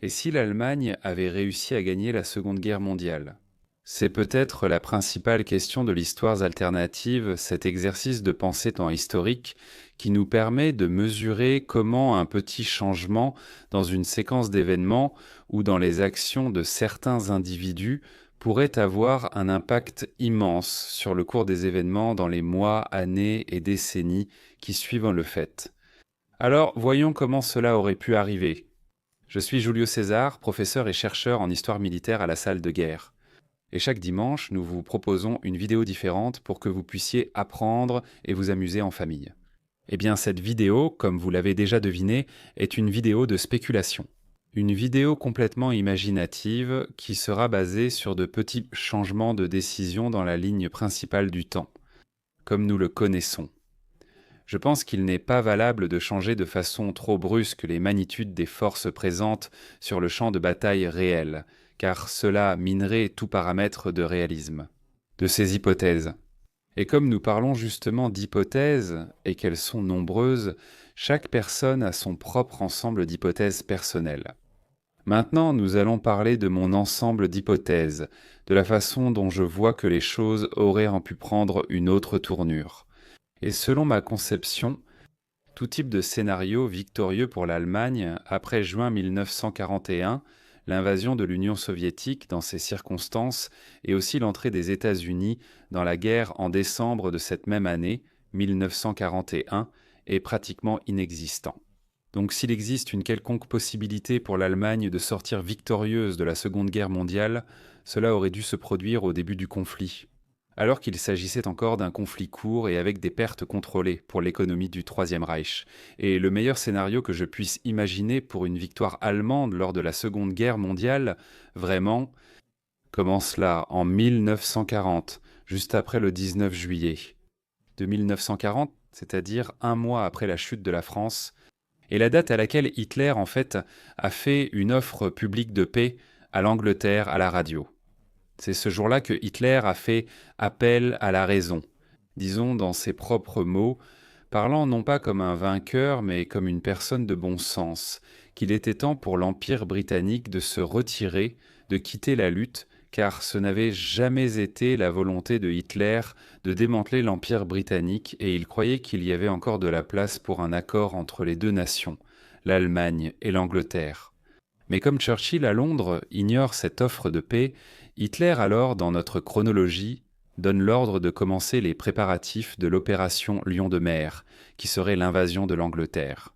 Et si l'Allemagne avait réussi à gagner la Seconde Guerre mondiale? C'est peut-être la principale question de l'histoire alternative, cet exercice de pensée tant historique qui nous permet de mesurer comment un petit changement dans une séquence d'événements ou dans les actions de certains individus pourrait avoir un impact immense sur le cours des événements dans les mois, années et décennies qui suivent le fait. Alors, voyons comment cela aurait pu arriver. Je suis Julio César, professeur et chercheur en histoire militaire à la salle de guerre. Et chaque dimanche, nous vous proposons une vidéo différente pour que vous puissiez apprendre et vous amuser en famille. Eh bien, cette vidéo, comme vous l'avez déjà deviné, est une vidéo de spéculation. Une vidéo complètement imaginative qui sera basée sur de petits changements de décision dans la ligne principale du temps, comme nous le connaissons. Je pense qu'il n'est pas valable de changer de façon trop brusque les magnitudes des forces présentes sur le champ de bataille réel, car cela minerait tout paramètre de réalisme. De ces hypothèses. Et comme nous parlons justement d'hypothèses, et qu'elles sont nombreuses, chaque personne a son propre ensemble d'hypothèses personnelles. Maintenant, nous allons parler de mon ensemble d'hypothèses, de la façon dont je vois que les choses auraient pu prendre une autre tournure. Et selon ma conception, tout type de scénario victorieux pour l'Allemagne après juin 1941, l'invasion de l'Union soviétique dans ces circonstances et aussi l'entrée des États-Unis dans la guerre en décembre de cette même année, 1941, est pratiquement inexistant. Donc s'il existe une quelconque possibilité pour l'Allemagne de sortir victorieuse de la Seconde Guerre mondiale, cela aurait dû se produire au début du conflit, alors qu'il s'agissait encore d'un conflit court et avec des pertes contrôlées pour l'économie du Troisième Reich. Et le meilleur scénario que je puisse imaginer pour une victoire allemande lors de la Seconde Guerre mondiale, vraiment, commence là, en 1940, juste après le 19 juillet. De 1940, c'est-à-dire un mois après la chute de la France, et la date à laquelle Hitler, en fait, a fait une offre publique de paix à l'Angleterre à la radio. C'est ce jour-là que Hitler a fait appel à la raison, disons dans ses propres mots, parlant non pas comme un vainqueur, mais comme une personne de bon sens, qu'il était temps pour l'Empire britannique de se retirer, de quitter la lutte, car ce n'avait jamais été la volonté de Hitler de démanteler l'Empire britannique, et il croyait qu'il y avait encore de la place pour un accord entre les deux nations, l'Allemagne et l'Angleterre. Mais comme Churchill à Londres ignore cette offre de paix, Hitler alors, dans notre chronologie, donne l'ordre de commencer les préparatifs de l'opération Lion de mer, qui serait l'invasion de l'Angleterre.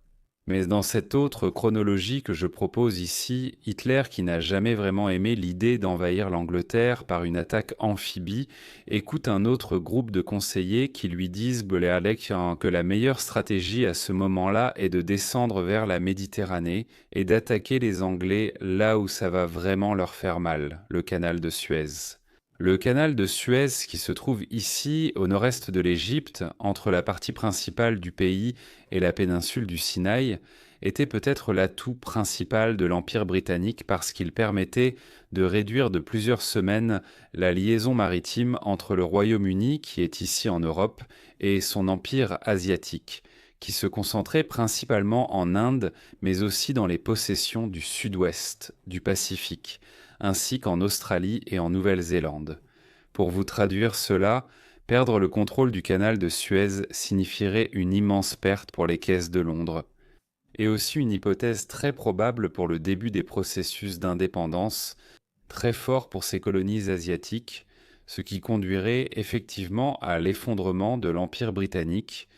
Mais dans cette autre chronologie que je propose ici, Hitler, qui n'a jamais vraiment aimé l'idée d'envahir l'Angleterre par une attaque amphibie, écoute un autre groupe de conseillers qui lui disent que la meilleure stratégie à ce moment-là est de descendre vers la Méditerranée et d'attaquer les Anglais là où ça va vraiment leur faire mal, le canal de Suez. Le canal de Suez, qui se trouve ici, au nord-est de l'Égypte, entre la partie principale du pays et la péninsule du Sinaï, était peut-être l'atout principal de l'Empire britannique parce qu'il permettait de réduire de plusieurs semaines la liaison maritime entre le Royaume-Uni, qui est ici en Europe, et son empire asiatique, qui se concentrait principalement en Inde, mais aussi dans les possessions du sud-ouest du Pacifique, ainsi qu'en Australie et en Nouvelle-Zélande. Pour vous traduire cela, perdre le contrôle du canal de Suez signifierait une immense perte pour les caisses de Londres, et aussi une hypothèse très probable pour le début des processus d'indépendance, très fort pour ces colonies asiatiques, ce qui conduirait effectivement à l'effondrement de l'Empire britannique,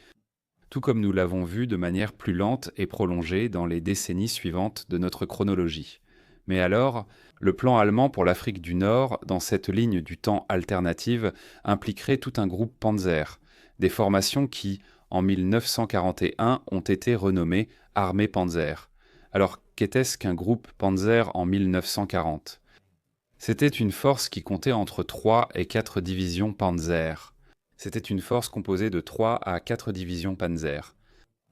tout comme nous l'avons vu de manière plus lente et prolongée dans les décennies suivantes de notre chronologie. Mais alors, le plan allemand pour l'Afrique du Nord, dans cette ligne du temps alternative, impliquerait tout un groupe Panzer, des formations qui, en 1941, ont été renommées Armée Panzer. Alors, qu'était-ce qu'un groupe Panzer en 1940 ? C'était une force qui comptait entre 3 et 4 divisions Panzer. C'était une force composée de 3 à 4 divisions Panzer,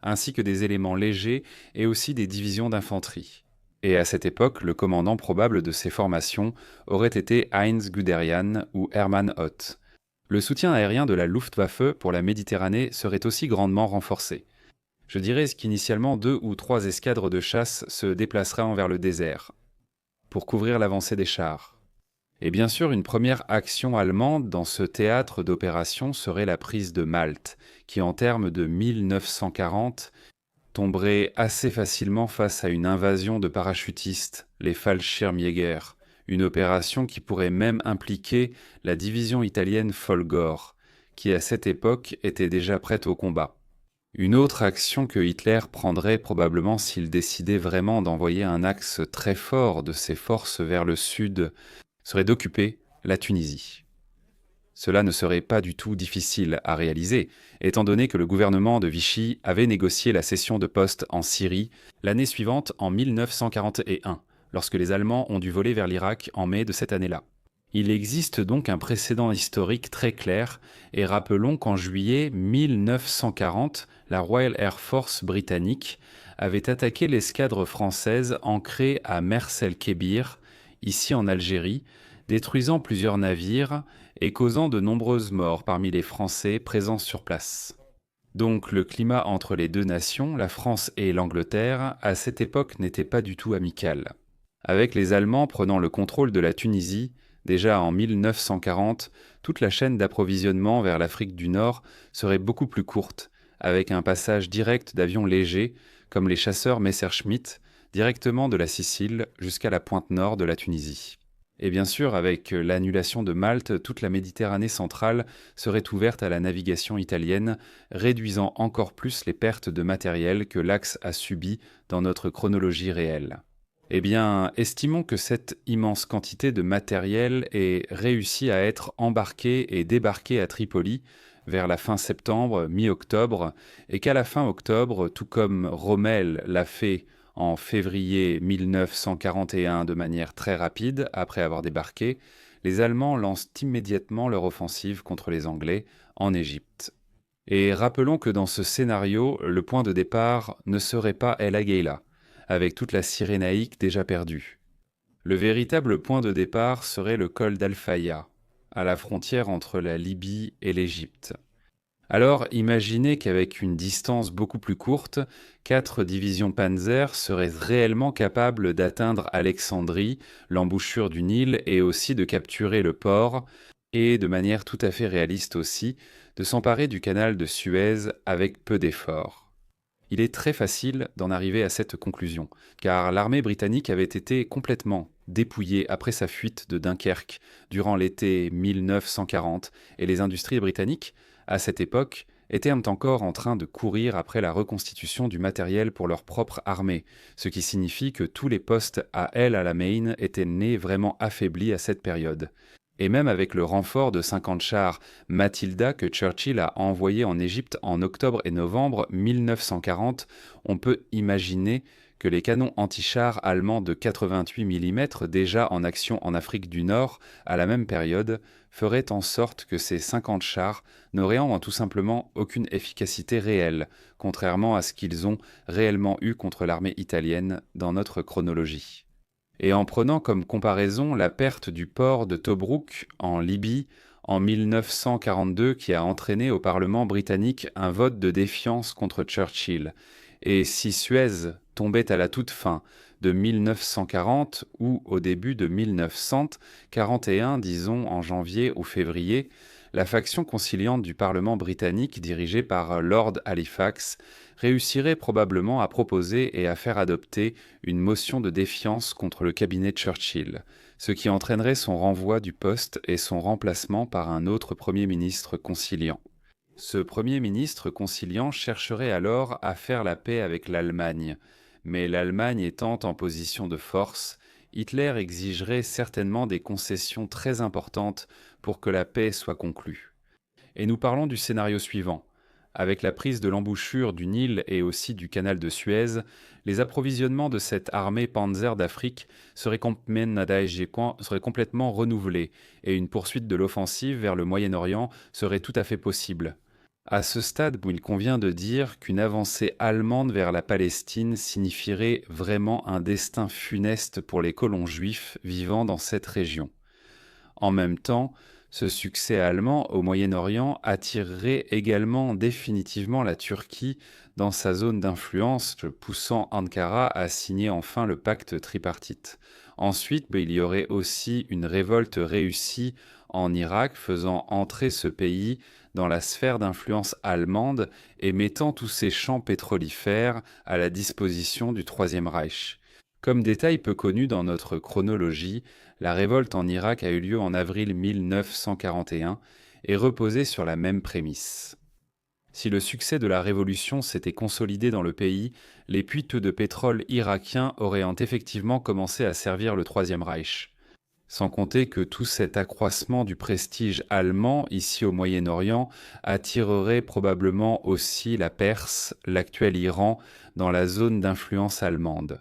ainsi que des éléments légers et aussi des divisions d'infanterie. Et à cette époque, le commandant probable de ces formations aurait été Heinz Guderian ou Hermann Ott. Le soutien aérien de la Luftwaffe pour la Méditerranée serait aussi grandement renforcé. Je dirais qu'initialement 2 ou 3 escadres de chasse se déplaceraient envers le désert, pour couvrir l'avancée des chars. Et bien sûr, une première action allemande dans ce théâtre d'opération serait la prise de Malte, qui en termes de 1940 tomberait assez facilement face à une invasion de parachutistes, les Fallschirmjäger, une opération qui pourrait même impliquer la division italienne Folgore, qui à cette époque était déjà prête au combat. Une autre action que Hitler prendrait probablement s'il décidait vraiment d'envoyer un axe très fort de ses forces vers le sud serait d'occuper la Tunisie. Cela ne serait pas du tout difficile à réaliser, étant donné que le gouvernement de Vichy avait négocié la cession de postes en Syrie l'année suivante en 1941, lorsque les Allemands ont dû voler vers l'Irak en mai de cette année-là. Il existe donc un précédent historique très clair, et rappelons qu'en juillet 1940, la Royal Air Force britannique avait attaqué l'escadre française ancrée à Mers el-Kébir, ici en Algérie, détruisant plusieurs navires et causant de nombreuses morts parmi les Français présents sur place. Donc le climat entre les deux nations, la France et l'Angleterre, à cette époque n'était pas du tout amical. Avec les Allemands prenant le contrôle de la Tunisie, déjà en 1940, toute la chaîne d'approvisionnement vers l'Afrique du Nord serait beaucoup plus courte, avec un passage direct d'avions légers, comme les chasseurs Messerschmitt, directement de la Sicile jusqu'à la pointe nord de la Tunisie. Et bien sûr, avec l'annulation de Malte, toute la Méditerranée centrale serait ouverte à la navigation italienne, réduisant encore plus les pertes de matériel que l'axe a subies dans notre chronologie réelle. Eh bien, estimons que cette immense quantité de matériel ait réussi à être embarquée et débarquée à Tripoli vers la fin septembre, mi-octobre, et qu'à la fin octobre, tout comme Rommel l'a fait en février 1941 de manière très rapide, après avoir débarqué, les Allemands lancent immédiatement leur offensive contre les Anglais en Égypte. Et rappelons que dans ce scénario, le point de départ ne serait pas El Agheila, avec toute la Cyrénaïque déjà perdue. Le véritable point de départ serait le col d'Al-Faya, à la frontière entre la Libye et l'Égypte. Alors imaginez qu'avec une distance beaucoup plus courte, 4 divisions Panzer seraient réellement capables d'atteindre Alexandrie, l'embouchure du Nil, et aussi de capturer le port, et de manière tout à fait réaliste aussi, de s'emparer du canal de Suez avec peu d'efforts. Il est très facile d'en arriver à cette conclusion, car l'armée britannique avait été complètement dépouillée après sa fuite de Dunkerque durant l'été 1940, et les industries britanniques, à cette époque, étaient encore en train de courir après la reconstitution du matériel pour leur propre armée, ce qui signifie que tous les postes à El Alamein étaient nés vraiment affaiblis à cette période. Et même avec le renfort de 50 chars Matilda que Churchill a envoyé en Égypte en octobre et novembre 1940, on peut imaginer que les canons anti-chars allemands de 88 mm déjà en action en Afrique du Nord à la même période feraient en sorte que ces 50 chars n'auraient tout simplement aucune efficacité réelle, contrairement à ce qu'ils ont réellement eu contre l'armée italienne dans notre chronologie. Et en prenant comme comparaison la perte du port de Tobrouk en Libye en 1942 qui a entraîné au Parlement britannique un vote de défiance contre Churchill, et si Suez tombait à la toute fin de 1940 ou au début de 1941, disons en janvier ou février, la faction conciliante du Parlement britannique dirigée par Lord Halifax réussirait probablement à proposer et à faire adopter une motion de défiance contre le cabinet Churchill, ce qui entraînerait son renvoi du poste et son remplacement par un autre Premier ministre conciliant. Ce Premier ministre conciliant chercherait alors à faire la paix avec l'Allemagne, mais l'Allemagne étant en position de force, Hitler exigerait certainement des concessions très importantes pour que la paix soit conclue. Et nous parlons du scénario suivant. Avec la prise de l'embouchure du Nil et aussi du canal de Suez, les approvisionnements de cette armée panzer d'Afrique seraient complètement renouvelés et une poursuite de l'offensive vers le Moyen-Orient serait tout à fait possible. À ce stade où il convient de dire qu'une avancée allemande vers la Palestine signifierait vraiment un destin funeste pour les colons juifs vivant dans cette région. En même temps, Ce succès allemand au Moyen-Orient attirerait également définitivement la Turquie dans sa zone d'influence, poussant Ankara à signer enfin le pacte tripartite. Ensuite, il y aurait aussi une révolte réussie en Irak, faisant entrer ce pays dans la sphère d'influence allemande et mettant tous ses champs pétrolifères à la disposition du Troisième Reich. Comme détail peu connu dans notre chronologie, la révolte en Irak a eu lieu en avril 1941 et reposait sur la même prémisse. Si le succès de la révolution s'était consolidé dans le pays, les puits de pétrole irakiens auraient effectivement commencé à servir le Troisième Reich. Sans compter que tout cet accroissement du prestige allemand ici au Moyen-Orient attirerait probablement aussi la Perse, l'actuel Iran, dans la zone d'influence allemande.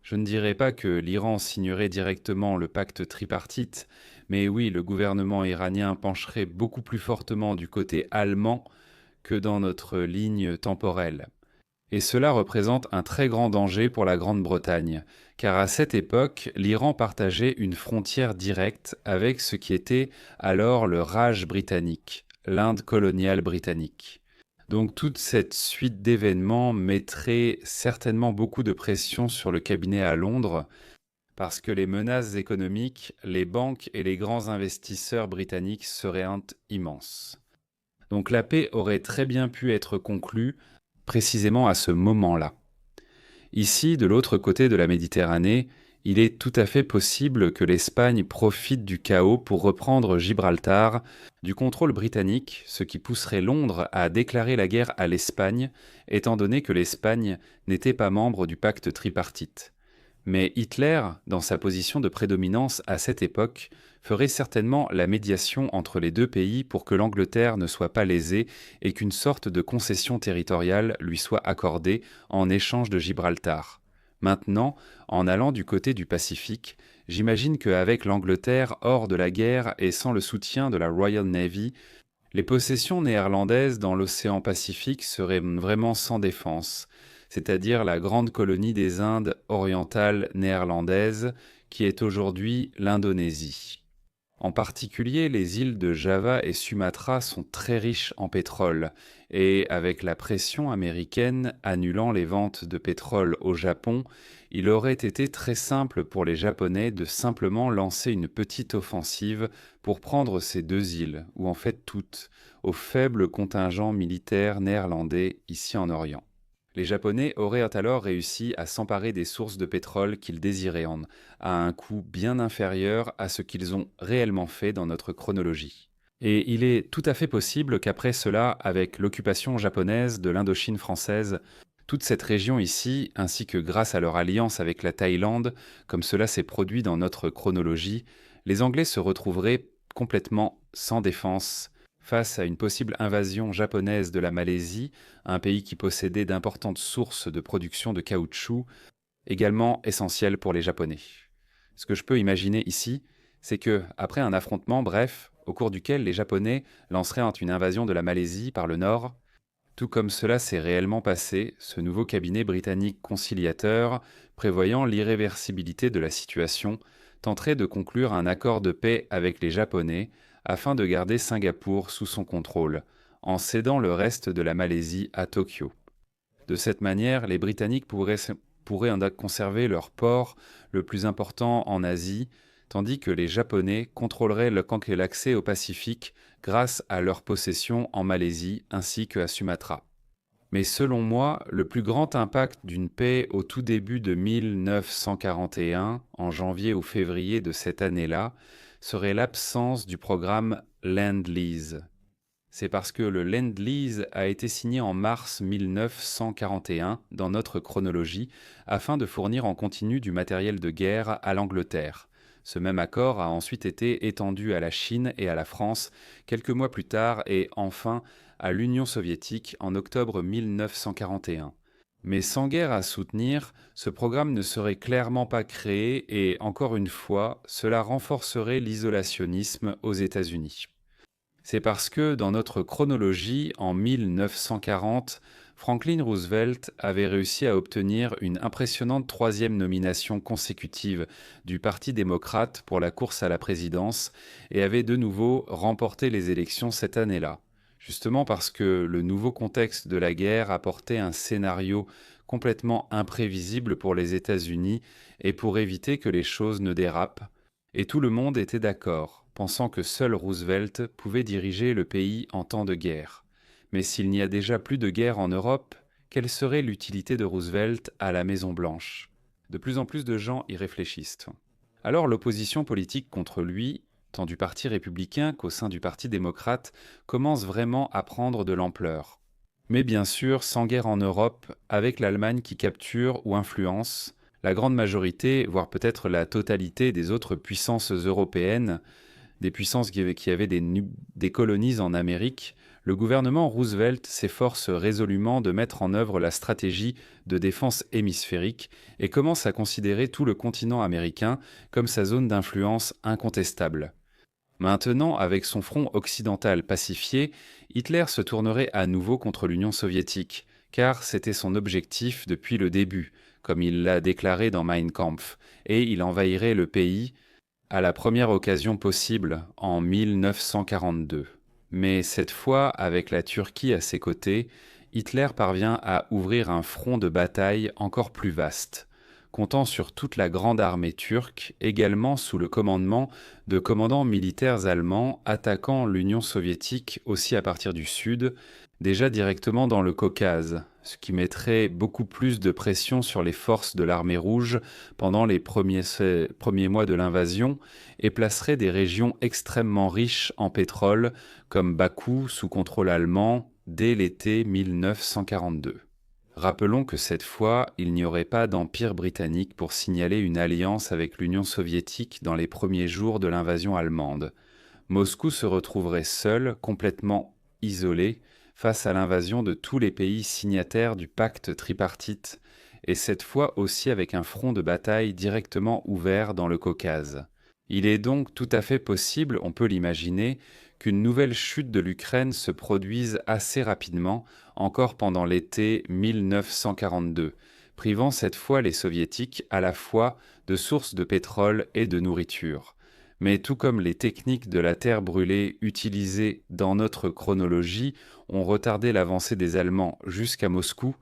Je ne dirais pas que l'Iran signerait directement le pacte tripartite, mais oui, le gouvernement iranien pencherait beaucoup plus fortement du côté allemand que dans notre ligne temporelle. Et cela représente un très grand danger pour la Grande-Bretagne, car à cette époque, l'Iran partageait une frontière directe avec ce qui était alors le Raj britannique, l'Inde coloniale britannique. Donc toute cette suite d'événements mettrait certainement beaucoup de pression sur le cabinet à Londres, parce que les menaces économiques, les banques et les grands investisseurs britanniques seraient immenses. Donc la paix aurait très bien pu être conclue précisément à ce moment-là. Ici, de l'autre côté de la Méditerranée, il est tout à fait possible que l'Espagne profite du chaos pour reprendre Gibraltar du contrôle britannique, ce qui pousserait Londres à déclarer la guerre à l'Espagne, étant donné que l'Espagne n'était pas membre du pacte tripartite. Mais Hitler, dans sa position de prédominance à cette époque, ferait certainement la médiation entre les deux pays pour que l'Angleterre ne soit pas lésée et qu'une sorte de concession territoriale lui soit accordée en échange de Gibraltar. Maintenant, en allant du côté du Pacifique, j'imagine qu'avec l'Angleterre hors de la guerre et sans le soutien de la Royal Navy, les possessions néerlandaises dans l'océan Pacifique seraient vraiment sans défense, c'est-à-dire la grande colonie des Indes orientales néerlandaises qui est aujourd'hui l'Indonésie. En particulier, les îles de Java et Sumatra sont très riches en pétrole, et avec la pression américaine annulant les ventes de pétrole au Japon, il aurait été très simple pour les Japonais de simplement lancer une petite offensive pour prendre ces deux îles, ou en fait toutes, au faible contingent militaire néerlandais ici en Orient. Les Japonais auraient alors réussi à s'emparer des sources de pétrole qu'ils désiraient à un coût bien inférieur à ce qu'ils ont réellement fait dans notre chronologie. Et il est tout à fait possible qu'après cela, avec l'occupation japonaise de l'Indochine française, toute cette région ici, ainsi que grâce à leur alliance avec la Thaïlande, comme cela s'est produit dans notre chronologie, les Anglais se retrouveraient complètement sans défense face à une possible invasion japonaise de la Malaisie, un pays qui possédait d'importantes sources de production de caoutchouc, également essentielles pour les Japonais. Ce que je peux imaginer ici, c'est que, après un affrontement bref, au cours duquel les Japonais lanceraient une invasion de la Malaisie par le nord, tout comme cela s'est réellement passé, ce nouveau cabinet britannique conciliateur, prévoyant l'irréversibilité de la situation, tenterait de conclure un accord de paix avec les Japonais afin de garder Singapour sous son contrôle, en cédant le reste de la Malaisie à Tokyo. De cette manière, les Britanniques pourraient conserver leur port le plus important en Asie, tandis que les Japonais contrôleraient l'accès au Pacifique grâce à leur possession en Malaisie ainsi qu'à Sumatra. Mais selon moi, le plus grand impact d'une paix au tout début de 1941, en janvier ou février de cette année-là, serait l'absence du programme Lend-Lease. C'est parce que le Lend-Lease a été signé en mars 1941 dans notre chronologie afin de fournir en continu du matériel de guerre à l'Angleterre. Ce même accord a ensuite été étendu à la Chine et à la France quelques mois plus tard et enfin à l'Union soviétique en octobre 1941. Mais sans guerre à soutenir, ce programme ne serait clairement pas créé et, encore une fois, cela renforcerait l'isolationnisme aux États-Unis. C'est parce que, dans notre chronologie, en 1940, Franklin Roosevelt avait réussi à obtenir une impressionnante troisième nomination consécutive du Parti démocrate pour la course à la présidence et avait de nouveau remporté les élections cette année-là, justement parce que le nouveau contexte de la guerre apportait un scénario complètement imprévisible pour les États-Unis et pour éviter que les choses ne dérapent. Et tout le monde était d'accord, pensant que seul Roosevelt pouvait diriger le pays en temps de guerre. Mais s'il n'y a déjà plus de guerre en Europe, quelle serait l'utilité de Roosevelt à la Maison-Blanche? De plus en plus de gens y réfléchissent. Alors l'opposition politique contre lui, tant du Parti républicain qu'au sein du Parti démocrate, commence vraiment à prendre de l'ampleur. Mais bien sûr, sans guerre en Europe, avec l'Allemagne qui capture ou influence la grande majorité, voire peut-être la totalité des autres puissances européennes, des puissances qui avaient des colonies en Amérique, le gouvernement Roosevelt s'efforce résolument de mettre en œuvre la stratégie de défense hémisphérique et commence à considérer tout le continent américain comme sa zone d'influence incontestable. Maintenant, avec son front occidental pacifié, Hitler se tournerait à nouveau contre l'Union soviétique, car c'était son objectif depuis le début, comme il l'a déclaré dans Mein Kampf, et il envahirait le pays à la première occasion possible, en 1942. Mais cette fois, avec la Turquie à ses côtés, Hitler parvient à ouvrir un front de bataille encore plus vaste, comptant sur toute la grande armée turque, également sous le commandement de commandants militaires allemands attaquant l'Union soviétique aussi à partir du sud, déjà directement dans le Caucase, ce qui mettrait beaucoup plus de pression sur les forces de l'armée rouge pendant les premiers mois de l'invasion et placerait des régions extrêmement riches en pétrole, comme Bakou sous contrôle allemand, dès l'été 1942. Rappelons que cette fois, il n'y aurait pas d'empire britannique pour signaler une alliance avec l'Union soviétique dans les premiers jours de l'invasion allemande. Moscou se retrouverait seul, complètement isolé, face à l'invasion de tous les pays signataires du pacte tripartite, et cette fois aussi avec un front de bataille directement ouvert dans le Caucase. Il est donc tout à fait possible, on peut l'imaginer, qu'une nouvelle chute de l'Ukraine se produise assez rapidement, encore pendant l'été 1942, privant cette fois les soviétiques à la fois de sources de pétrole et de nourriture. Mais tout comme les techniques de la terre brûlée utilisées dans notre chronologie ont retardé l'avancée des Allemands jusqu'à Moscou,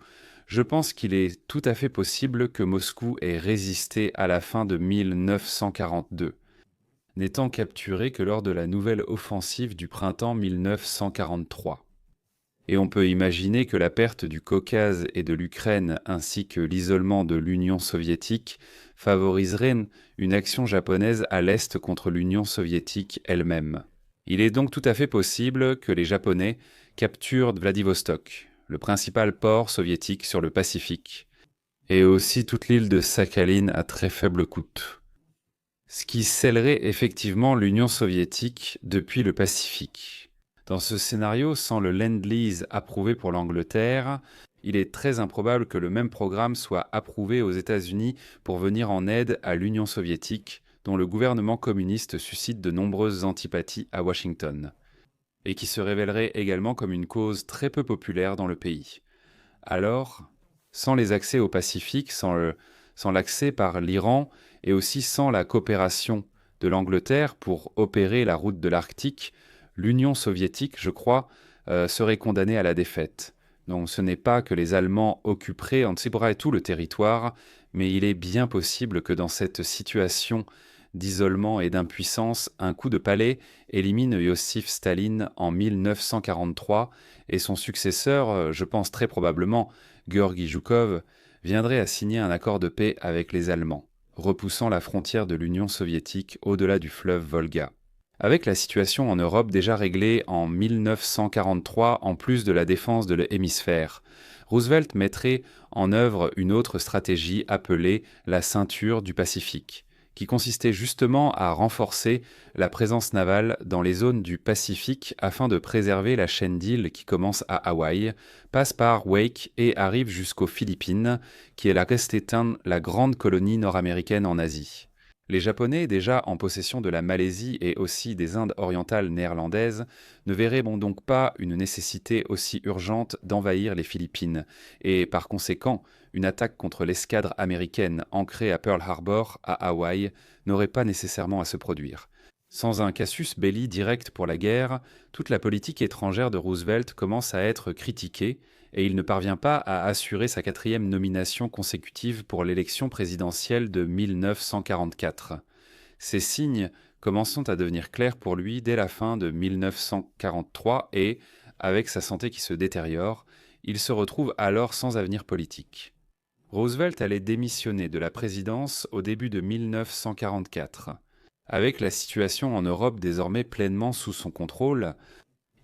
je pense qu'il est tout à fait possible que Moscou ait résisté à la fin de 1942, n'étant capturé que lors de la nouvelle offensive du printemps 1943. Et on peut imaginer que la perte du Caucase et de l'Ukraine ainsi que l'isolement de l'Union soviétique favoriserait une action japonaise à l'Est contre l'Union soviétique elle-même. Il est donc tout à fait possible que les Japonais capturent Vladivostok, le principal port soviétique sur le Pacifique, et aussi toute l'île de Sakhalin à très faible coût. Ce qui scellerait effectivement l'Union soviétique depuis le Pacifique. Dans ce scénario, sans le Lend-Lease approuvé pour l'Angleterre, il est très improbable que le même programme soit approuvé aux États-Unis pour venir en aide à l'Union soviétique, dont le gouvernement communiste suscite de nombreuses antipathies à Washington, et qui se révélerait également comme une cause très peu populaire dans le pays. Alors, sans les accès au Pacifique, sans l'accès par l'Iran, et aussi sans la coopération de l'Angleterre pour opérer la route de l'Arctique, l'Union soviétique, je crois, serait condamnée à la défaite. Donc ce n'est pas que les Allemands occuperaient en et tout le territoire, mais il est bien possible que dans cette situation d'isolement et d'impuissance, un coup de palais élimine Iosif Staline en 1943 et son successeur, je pense très probablement Georgi Zhukov, viendrait à signer un accord de paix avec les Allemands, repoussant la frontière de l'Union soviétique au-delà du fleuve Volga. Avec la situation en Europe déjà réglée en 1943, en plus de la défense de l'hémisphère, Roosevelt mettrait en œuvre une autre stratégie appelée la ceinture du Pacifique, qui consistait justement à renforcer la présence navale dans les zones du Pacifique afin de préserver la chaîne d'îles qui commence à Hawaï, passe par Wake et arrive jusqu'aux Philippines, qui est la grande colonie nord-américaine en Asie. Les Japonais, déjà en possession de la Malaisie et aussi des Indes orientales néerlandaises, ne verraient donc pas une nécessité aussi urgente d'envahir les Philippines, et par conséquent, une attaque contre l'escadre américaine ancrée à Pearl Harbor, à Hawaï, n'aurait pas nécessairement à se produire. Sans un casus belli direct pour la guerre, toute la politique étrangère de Roosevelt commence à être critiquée et il ne parvient pas à assurer sa 4e nomination consécutive pour l'élection présidentielle de 1944. Ces signes commencent à devenir clairs pour lui dès la fin de 1943 et, avec sa santé qui se détériore, il se retrouve alors sans avenir politique. Roosevelt allait démissionner de la présidence au début de 1944. Avec la situation en Europe désormais pleinement sous son contrôle,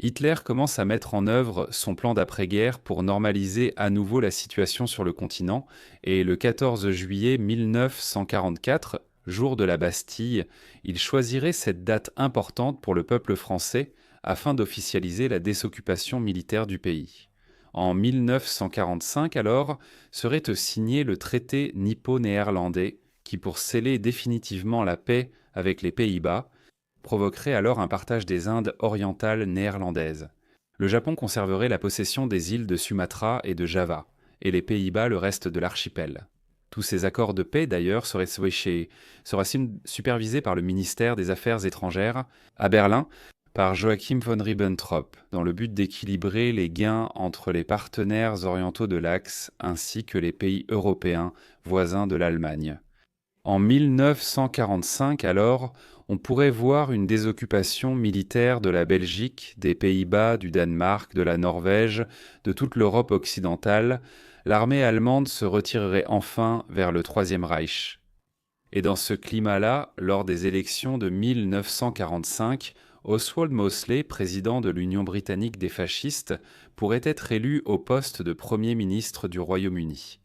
Hitler commence à mettre en œuvre son plan d'après-guerre pour normaliser à nouveau la situation sur le continent et le 14 juillet 1944, jour de la Bastille, il choisirait cette date importante pour le peuple français afin d'officialiser la désoccupation militaire du pays. En 1945 alors, serait signé le traité nippo-néerlandais qui, pour sceller définitivement la paix avec les Pays-Bas, provoquerait alors un partage des Indes orientales néerlandaises. Le Japon conserverait la possession des îles de Sumatra et de Java, et les Pays-Bas le reste de l'archipel. Tous ces accords de paix, d'ailleurs, seraient supervisés par le ministère des Affaires étrangères, à Berlin, par Joachim von Ribbentrop, dans le but d'équilibrer les gains entre les partenaires orientaux de l'Axe ainsi que les pays européens voisins de l'Allemagne. En 1945, alors, on pourrait voir une désoccupation militaire de la Belgique, des Pays-Bas, du Danemark, de la Norvège, de toute l'Europe occidentale. L'armée allemande se retirerait enfin vers le Troisième Reich. Et dans ce climat-là, lors des élections de 1945, Oswald Mosley, président de l'Union britannique des fascistes, pourrait être élu au poste de Premier ministre du Royaume-Uni.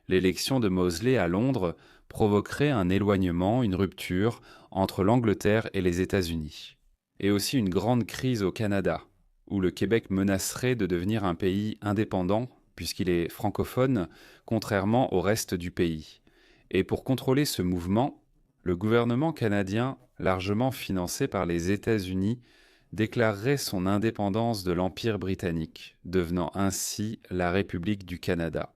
L'élection de Mosley à Londres provoquerait un éloignement, une rupture entre l'Angleterre et les États-Unis. Et aussi une grande crise au Canada, où le Québec menacerait de devenir un pays indépendant, puisqu'il est francophone, contrairement au reste du pays. Et pour contrôler ce mouvement, le gouvernement canadien, largement financé par les États-Unis, déclarerait son indépendance de l'Empire britannique, devenant ainsi la République du Canada.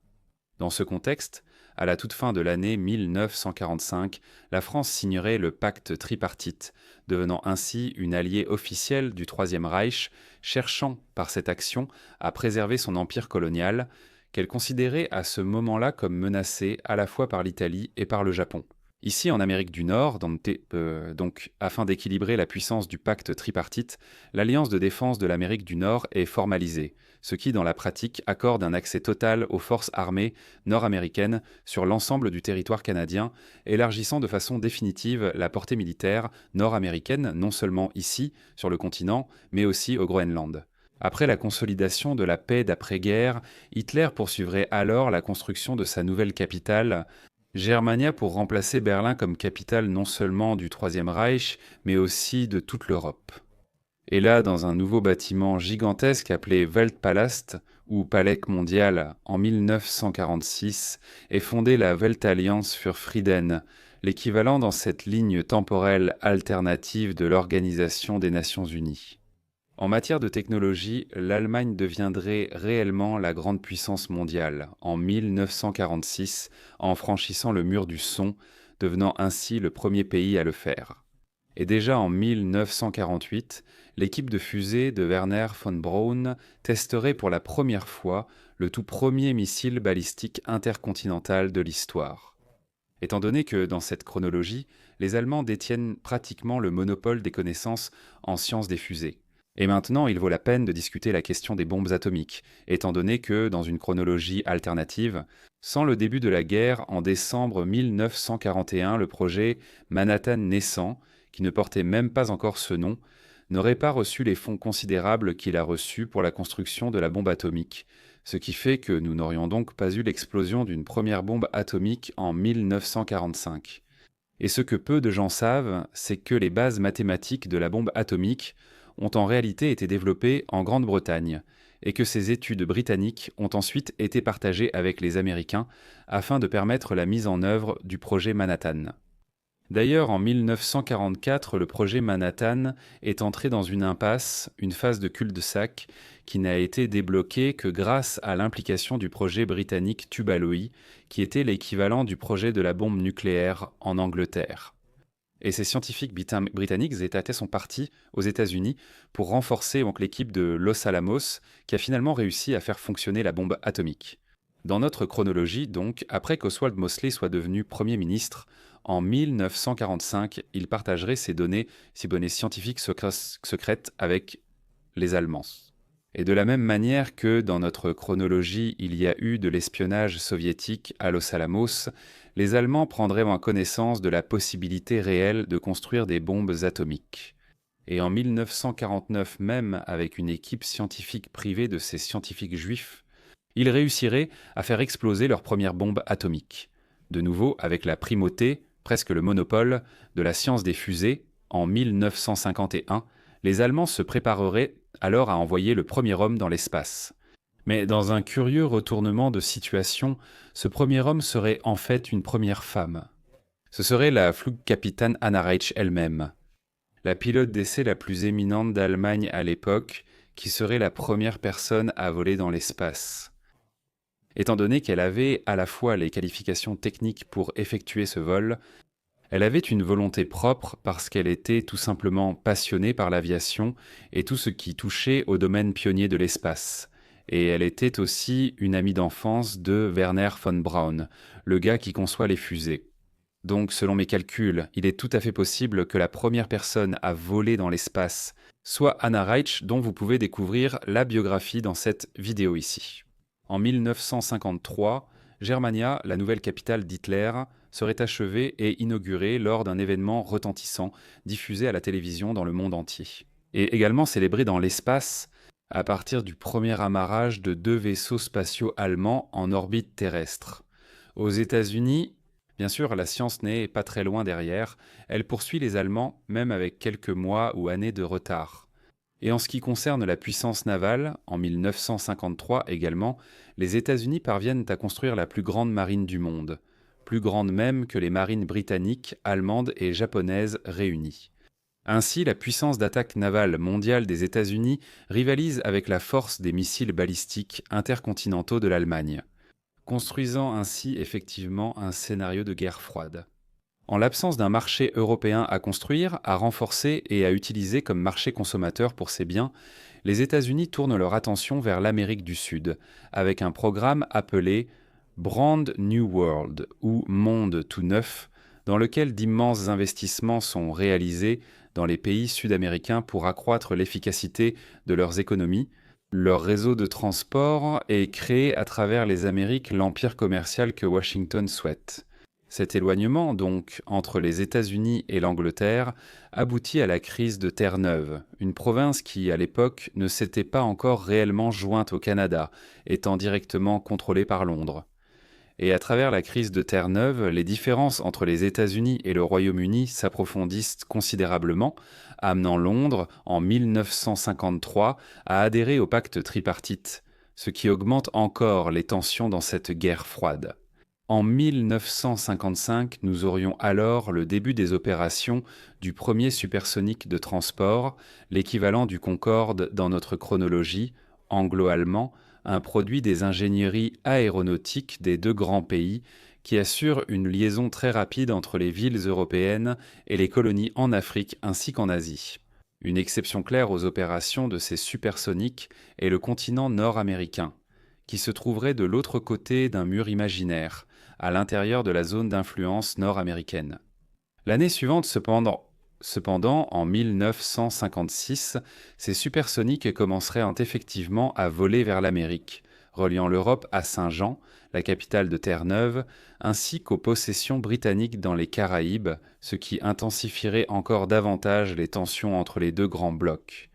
Dans ce contexte, à la toute fin de l'année 1945, la France signerait le pacte tripartite, devenant ainsi une alliée officielle du Troisième Reich, cherchant par cette action à préserver son empire colonial, qu'elle considérait à ce moment-là comme menacé à la fois par l'Italie et par le Japon. Ici, en Amérique du Nord, donc afin d'équilibrer la puissance du pacte tripartite, l'Alliance de défense de l'Amérique du Nord est formalisée, ce qui, dans la pratique, accorde un accès total aux forces armées nord-américaines sur l'ensemble du territoire canadien, élargissant de façon définitive la portée militaire nord-américaine, non seulement ici, sur le continent, mais aussi au Groenland. Après la consolidation de la paix d'après-guerre, Hitler poursuivrait alors la construction de sa nouvelle capitale, Germania, pour remplacer Berlin comme capitale non seulement du Troisième Reich, mais aussi de toute l'Europe. Et là, dans un nouveau bâtiment gigantesque appelé Weltpalast, ou Palais mondial, en 1946, est fondée la Weltallianz für Frieden, l'équivalent dans cette ligne temporelle alternative de l'Organisation des Nations Unies. En matière de technologie, l'Allemagne deviendrait réellement la grande puissance mondiale en 1946 en franchissant le mur du son, devenant ainsi le premier pays à le faire. Et déjà en 1948, l'équipe de fusée de Werner von Braun testerait pour la première fois le tout premier missile balistique intercontinental de l'histoire. Étant donné que, dans cette chronologie, les Allemands détiennent pratiquement le monopole des connaissances en sciences des fusées. Et maintenant, il vaut la peine de discuter la question des bombes atomiques, étant donné que, dans une chronologie alternative, sans le début de la guerre, en décembre 1941, le projet Manhattan naissant, qui ne portait même pas encore ce nom, n'aurait pas reçu les fonds considérables qu'il a reçus pour la construction de la bombe atomique, ce qui fait que nous n'aurions donc pas eu l'explosion d'une première bombe atomique en 1945. Et ce que peu de gens savent, c'est que les bases mathématiques de la bombe atomique ont en réalité été développées en Grande-Bretagne, et que ces études britanniques ont ensuite été partagées avec les Américains afin de permettre la mise en œuvre du projet Manhattan. D'ailleurs, en 1944, le projet Manhattan est entré dans une impasse, une phase de cul-de-sac, qui n'a été débloquée que grâce à l'implication du projet britannique Tubaloi, qui était l'équivalent du projet de la bombe nucléaire en Angleterre. Et ces scientifiques britanniques sont partis aux États-Unis pour renforcer donc, l'équipe de Los Alamos, qui a finalement réussi à faire fonctionner la bombe atomique. Dans notre chronologie, donc, après qu'Oswald Mosley soit devenu Premier ministre, en 1945, il partagerait ces données scientifiques secrètes avec les Allemands. Et de la même manière que dans notre chronologie, il y a eu de l'espionnage soviétique à Los Alamos, les Allemands prendraient en connaissance de la possibilité réelle de construire des bombes atomiques. Et en 1949 même, avec une équipe scientifique privée de ces scientifiques juifs, ils réussiraient à faire exploser leur première bombe atomique. De nouveau, avec la primauté, presque le monopole, de la science des fusées, en 1951, les Allemands se prépareraient alors à envoyer le premier homme dans l'espace. Mais dans un curieux retournement de situation, ce premier homme serait en fait une première femme. Ce serait la Flugkapitän Anna Reitsch elle-même, la pilote d'essai la plus éminente d'Allemagne à l'époque, qui serait la première personne à voler dans l'espace. Étant donné qu'elle avait à la fois les qualifications techniques pour effectuer ce vol, elle avait une volonté propre parce qu'elle était tout simplement passionnée par l'aviation et tout ce qui touchait au domaine pionnier de l'espace. Et elle était aussi une amie d'enfance de Werner von Braun, le gars qui conçoit les fusées. Donc, selon mes calculs, il est tout à fait possible que la première personne à voler dans l'espace soit Anna Reitsch, dont vous pouvez découvrir la biographie dans cette vidéo ici. En 1953, Germania, la nouvelle capitale d'Hitler, serait achevée et inaugurée lors d'un événement retentissant diffusé à la télévision dans le monde entier. Et également célébré dans l'espace à partir du premier amarrage de 2 vaisseaux spatiaux allemands en orbite terrestre. Aux États-Unis, bien sûr, la science n'est pas très loin derrière. Elle poursuit les Allemands, même avec quelques mois ou années de retard. Et en ce qui concerne la puissance navale, en 1953 également, les États-Unis parviennent à construire la plus grande marine du monde, plus grande même que les marines britanniques, allemandes et japonaises réunies. Ainsi, la puissance d'attaque navale mondiale des États-Unis rivalise avec la force des missiles balistiques intercontinentaux de l'Allemagne, construisant ainsi effectivement un scénario de guerre froide. En l'absence d'un marché européen à construire, à renforcer et à utiliser comme marché consommateur pour ces biens, les États-Unis tournent leur attention vers l'Amérique du Sud, avec un programme appelé Brand New World, ou Monde tout neuf, dans lequel d'immenses investissements sont réalisés dans les pays sud-américains pour accroître l'efficacité de leurs économies. Leur réseau de transport est créé à travers les Amériques l'empire commercial que Washington souhaite. Cet éloignement, donc, entre les États-Unis et l'Angleterre, aboutit à la crise de Terre-Neuve, une province qui, à l'époque, ne s'était pas encore réellement jointe au Canada, étant directement contrôlée par Londres. Et à travers la crise de Terre-Neuve, les différences entre les États-Unis et le Royaume-Uni s'approfondissent considérablement, amenant Londres, en 1953, à adhérer au pacte tripartite, ce qui augmente encore les tensions dans cette guerre froide. En 1955, nous aurions alors le début des opérations du premier supersonique de transport, l'équivalent du Concorde dans notre chronologie, anglo-allemand, un produit des ingénieries aéronautiques des 2 grands pays qui assure une liaison très rapide entre les villes européennes et les colonies en Afrique ainsi qu'en Asie. Une exception claire aux opérations de ces supersoniques est le continent nord-américain, qui se trouverait de l'autre côté d'un mur imaginaire, à l'intérieur de la zone d'influence nord-américaine. L'année suivante, cependant, en 1956, ces supersoniques commenceraient effectivement à voler vers l'Amérique, reliant l'Europe à Saint-Jean, la capitale de Terre-Neuve, ainsi qu'aux possessions britanniques dans les Caraïbes, ce qui intensifierait encore davantage les tensions entre les 2 grands blocs.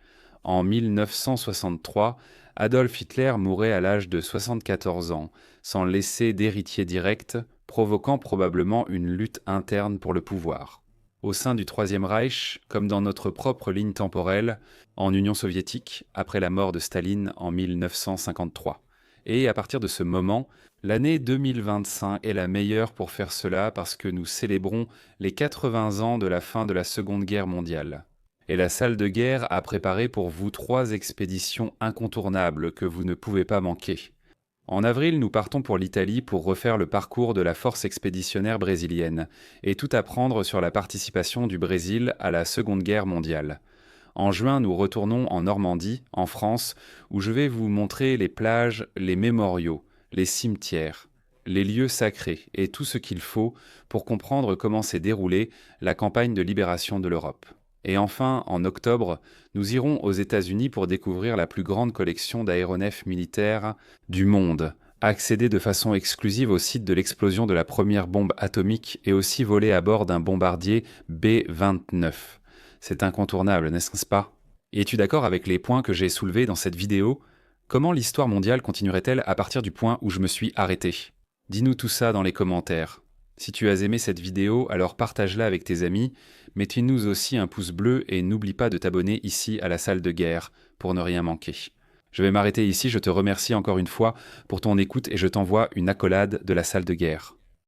En 1963, Adolf Hitler mourait à l'âge de 74 ans, sans laisser d'héritier direct, provoquant probablement une lutte interne pour le pouvoir. Au sein du Troisième Reich, comme dans notre propre ligne temporelle, en Union soviétique, après la mort de Staline en 1953. Et à partir de ce moment, l'année 2025 est la meilleure pour faire cela parce que nous célébrons les 80 ans de la fin de la Seconde Guerre mondiale. Et la salle de guerre a préparé pour vous 3 expéditions incontournables que vous ne pouvez pas manquer. En avril, nous partons pour l'Italie pour refaire le parcours de la force expéditionnaire brésilienne et tout apprendre sur la participation du Brésil à la Seconde Guerre mondiale. En juin, nous retournons en Normandie, en France, où je vais vous montrer les plages, les mémoriaux, les cimetières, les lieux sacrés et tout ce qu'il faut pour comprendre comment s'est déroulée la campagne de libération de l'Europe. Et enfin, en octobre, nous irons aux États-Unis pour découvrir la plus grande collection d'aéronefs militaires du monde, accéder de façon exclusive au site de l'explosion de la première bombe atomique et aussi voler à bord d'un bombardier B-29. C'est incontournable, n'est-ce pas? Es-tu d'accord avec les points que j'ai soulevés dans cette vidéo? Comment l'histoire mondiale continuerait-elle à partir du point où je me suis arrêté? Dis-nous tout ça dans les commentaires. Si tu as aimé cette vidéo, alors partage-la avec tes amis, mets-nous aussi un pouce bleu et n'oublie pas de t'abonner ici à la salle de guerre pour ne rien manquer. Je vais m'arrêter ici, je te remercie encore une fois pour ton écoute et je t'envoie une accolade de la salle de guerre.